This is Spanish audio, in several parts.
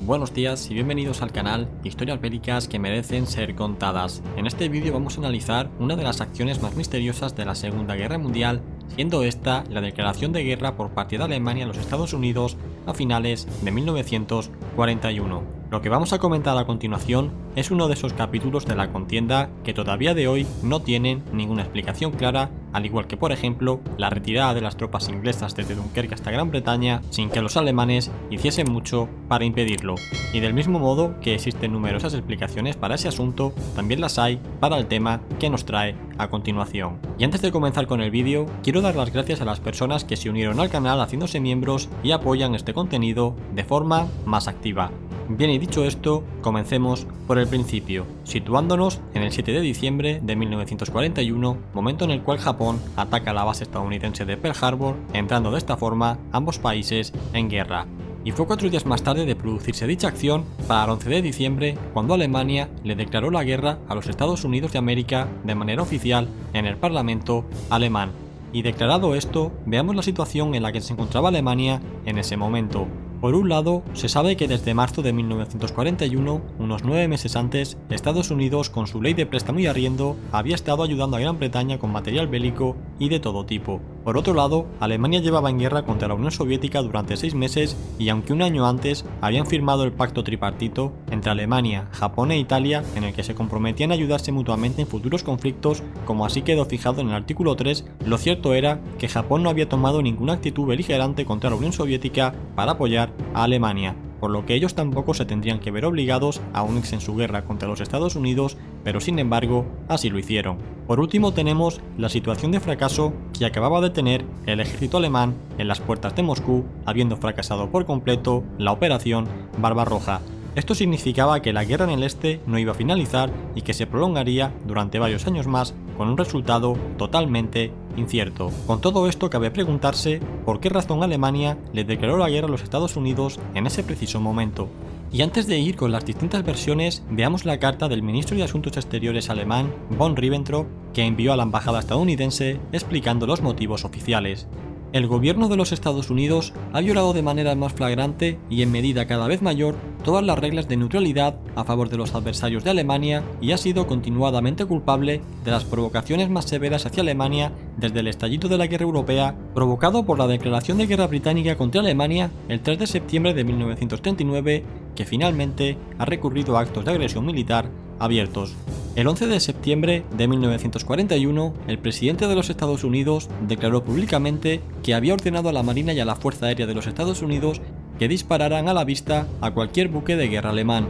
Buenos días y bienvenidos al canal Historias bélicas que merecen ser contadas. En este vídeo vamos a analizar una de las acciones más misteriosas de la Segunda Guerra Mundial, siendo esta la declaración de guerra por parte de Alemania a los Estados Unidos a finales de 1941. Lo que vamos a comentar a continuación es uno de esos capítulos de la contienda que todavía de hoy no tienen ninguna explicación clara, al igual que por ejemplo la retirada de las tropas inglesas desde Dunkerque hasta Gran Bretaña sin que los alemanes hiciesen mucho para impedirlo. Y del mismo modo que existen numerosas explicaciones para ese asunto, también las hay para el tema que nos trae a continuación. Y antes de comenzar con el vídeo, quiero dar las gracias a las personas que se unieron al canal haciéndose miembros y apoyan este contenido de forma más activa. Bien, y dicho esto, comencemos por el principio, situándonos en el 7 de diciembre de 1941, momento en el cual Japón ataca la base estadounidense de Pearl Harbor, entrando de esta forma ambos países en guerra. Y fue 4 días más tarde de producirse dicha acción, para el 11 de diciembre, cuando Alemania le declaró la guerra a los Estados Unidos de América de manera oficial en el Parlamento alemán. Y declarado esto, veamos la situación en la que se encontraba Alemania en ese momento. Por un lado, se sabe que desde marzo de 1941, unos 9 meses antes, Estados Unidos, con su ley de préstamo y arriendo, había estado ayudando a Gran Bretaña con material bélico y de todo tipo. Por otro lado, Alemania llevaba en guerra contra la Unión Soviética durante 6 meses y aunque un año antes habían firmado el pacto tripartito entre Alemania, Japón e Italia, en el que se comprometían a ayudarse mutuamente en futuros conflictos, como así quedó fijado en el artículo 3, lo cierto era que Japón no había tomado ninguna actitud beligerante contra la Unión Soviética para apoyar a Alemania, por lo que ellos tampoco se tendrían que ver obligados a unirse en su guerra contra los Estados Unidos, pero sin embargo, así lo hicieron. Por último tenemos la situación de fracaso que acababa de tener el ejército alemán en las puertas de Moscú, habiendo fracasado por completo la operación Barbarroja. Esto significaba que la guerra en el este no iba a finalizar y que se prolongaría durante varios años más, con un resultado totalmente incierto. Con todo esto cabe preguntarse por qué razón Alemania le declaró la guerra a los Estados Unidos en ese preciso momento. Y antes de ir con las distintas versiones, veamos la carta del ministro de Asuntos Exteriores alemán, von Ribbentrop, que envió a la embajada estadounidense explicando los motivos oficiales. El gobierno de los Estados Unidos ha violado de manera más flagrante y en medida cada vez mayor todas las reglas de neutralidad a favor de los adversarios de Alemania y ha sido continuadamente culpable de las provocaciones más severas hacia Alemania desde el estallido de la guerra europea provocado por la declaración de guerra británica contra Alemania el 3 de septiembre de 1939, que finalmente ha recurrido a actos de agresión militar abiertos. El 11 de septiembre de 1941, el presidente de los Estados Unidos declaró públicamente que había ordenado a la Marina y a la Fuerza Aérea de los Estados Unidos que dispararan a la vista a cualquier buque de guerra alemán.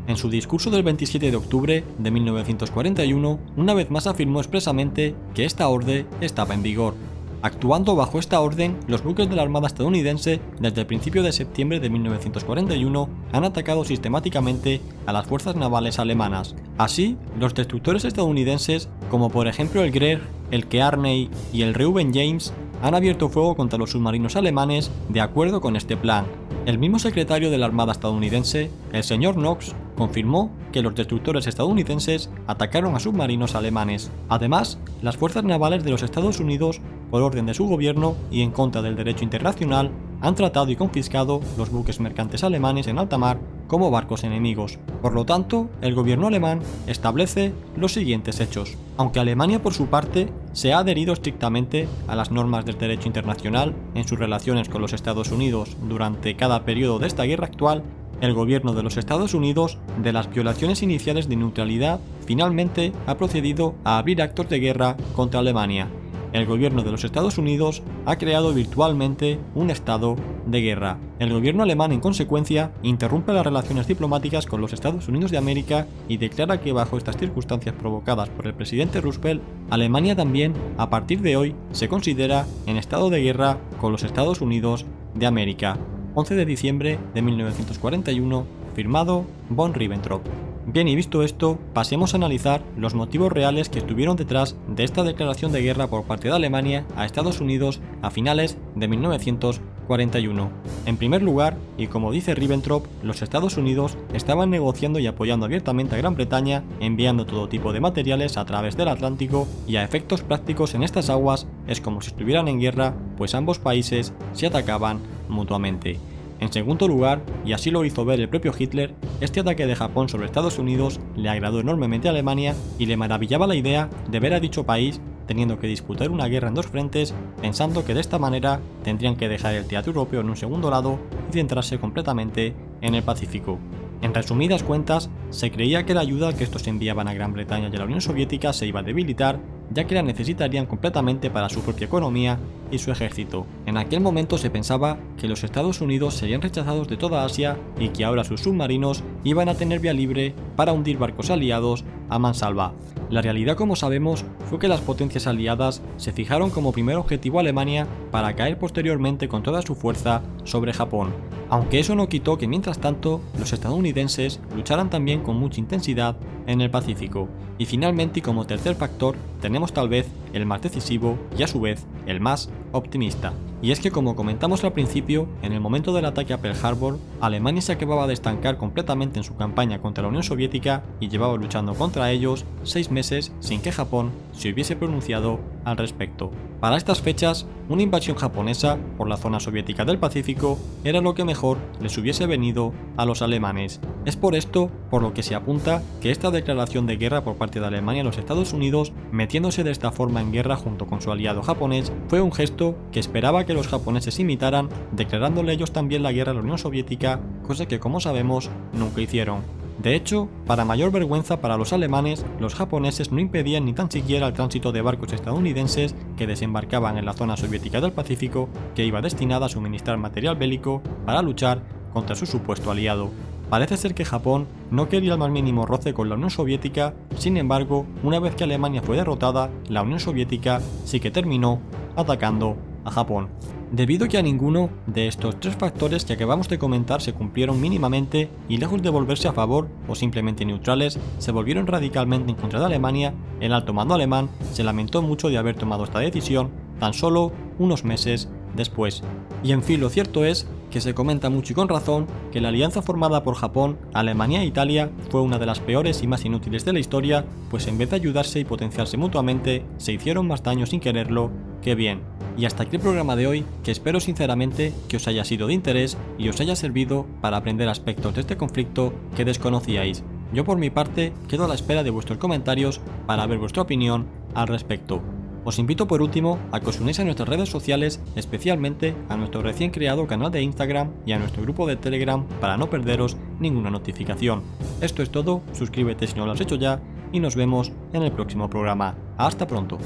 En su discurso del 27 de octubre de 1941, una vez más afirmó expresamente que esta orden estaba en vigor. Actuando bajo esta orden, los buques de la Armada estadounidense desde el principio de septiembre de 1941 han atacado sistemáticamente a las fuerzas navales alemanas. Así, los destructores estadounidenses, como por ejemplo el Gregg, el Kearney y el Reuben James, han abierto fuego contra los submarinos alemanes de acuerdo con este plan. El mismo secretario de la Armada estadounidense, el señor Knox, confirmó que los destructores estadounidenses atacaron a submarinos alemanes. Además, las fuerzas navales de los Estados Unidos, por orden de su gobierno y en contra del derecho internacional, han tratado y confiscado los buques mercantes alemanes en alta mar como barcos enemigos. Por lo tanto, el gobierno alemán establece los siguientes hechos. Aunque Alemania por su parte se ha adherido estrictamente a las normas del derecho internacional en sus relaciones con los Estados Unidos durante cada periodo de esta guerra actual, el gobierno de los Estados Unidos, de las violaciones iniciales de neutralidad, finalmente ha procedido a abrir actos de guerra contra Alemania. El gobierno de los Estados Unidos ha creado virtualmente un estado de guerra. El gobierno alemán, en consecuencia, interrumpe las relaciones diplomáticas con los Estados Unidos de América y declara que bajo estas circunstancias provocadas por el presidente Roosevelt, Alemania también, a partir de hoy, se considera en estado de guerra con los Estados Unidos de América. 11 de diciembre de 1941, firmado von Ribbentrop. Bien, y visto esto, pasemos a analizar los motivos reales que estuvieron detrás de esta declaración de guerra por parte de Alemania a Estados Unidos a finales de 1941. En primer lugar, y como dice Ribbentrop, los Estados Unidos estaban negociando y apoyando abiertamente a Gran Bretaña, enviando todo tipo de materiales a través del Atlántico, y a efectos prácticos en estas aguas es como si estuvieran en guerra, pues ambos países se atacaban mutuamente. En segundo lugar, y así lo hizo ver el propio Hitler, este ataque de Japón sobre Estados Unidos le agradó enormemente a Alemania y le maravillaba la idea de ver a dicho país teniendo que disputar una guerra en dos frentes, pensando que de esta manera tendrían que dejar el teatro europeo en un segundo lado y centrarse completamente en el Pacífico. En resumidas cuentas, se creía que la ayuda que estos enviaban a Gran Bretaña y a la Unión Soviética se iba a debilitar, ya que la necesitarían completamente para su propia economía y su ejército. En aquel momento se pensaba que los Estados Unidos serían rechazados de toda Asia y que ahora sus submarinos iban a tener vía libre para hundir barcos aliados a mansalva. La realidad, como sabemos, fue que las potencias aliadas se fijaron como primer objetivo a Alemania para caer posteriormente con toda su fuerza sobre Japón, aunque eso no quitó que mientras tanto los estadounidenses lucharan también con mucha intensidad en el Pacífico. Y finalmente, y como tercer factor, tenemos tal vez el más decisivo y a su vez el más optimista. Y es que, como comentamos al principio, en el momento del ataque a Pearl Harbor, Alemania se acababa de estancar completamente en su campaña contra la Unión Soviética y llevaba luchando contra ellos 6 meses sin que Japón se hubiese pronunciado al respecto. Para estas fechas, una invasión japonesa por la zona soviética del Pacífico era lo que mejor les hubiese venido a los alemanes. Es por esto por lo que se apunta que esta declaración de guerra por parte de Alemania a los Estados Unidos, metiéndose de esta forma en guerra junto con su aliado japonés, fue un gesto que esperaba que los japoneses imitaran, declarándole ellos también la guerra a la Unión Soviética, cosa que, como sabemos, nunca hicieron. De hecho, para mayor vergüenza para los alemanes, los japoneses no impedían ni tan siquiera el tránsito de barcos estadounidenses que desembarcaban en la zona soviética del Pacífico, que iba destinada a suministrar material bélico para luchar contra su supuesto aliado. Parece ser que Japón no quería el más mínimo roce con la Unión Soviética, sin embargo, una vez que Alemania fue derrotada, la Unión Soviética sí que terminó atacando a Japón. Debido a que a ninguno de estos tres factores que acabamos de comentar se cumplieron mínimamente y lejos de volverse a favor o simplemente neutrales, se volvieron radicalmente en contra de Alemania, el alto mando alemán se lamentó mucho de haber tomado esta decisión tan solo unos meses después. Y en fin, lo cierto es que se comenta mucho y con razón que la alianza formada por Japón, Alemania e Italia fue una de las peores y más inútiles de la historia, pues en vez de ayudarse y potenciarse mutuamente, se hicieron más daño sin quererlo que bien. Y hasta aquí el programa de hoy, que espero sinceramente que os haya sido de interés y os haya servido para aprender aspectos de este conflicto que desconocíais. Yo por mi parte quedo a la espera de vuestros comentarios para ver vuestra opinión al respecto. Os invito por último a que os unáis a nuestras redes sociales, especialmente a nuestro recién creado canal de Instagram y a nuestro grupo de Telegram para no perderos ninguna notificación. Esto es todo, suscríbete si no lo has hecho ya y nos vemos en el próximo programa. Hasta pronto.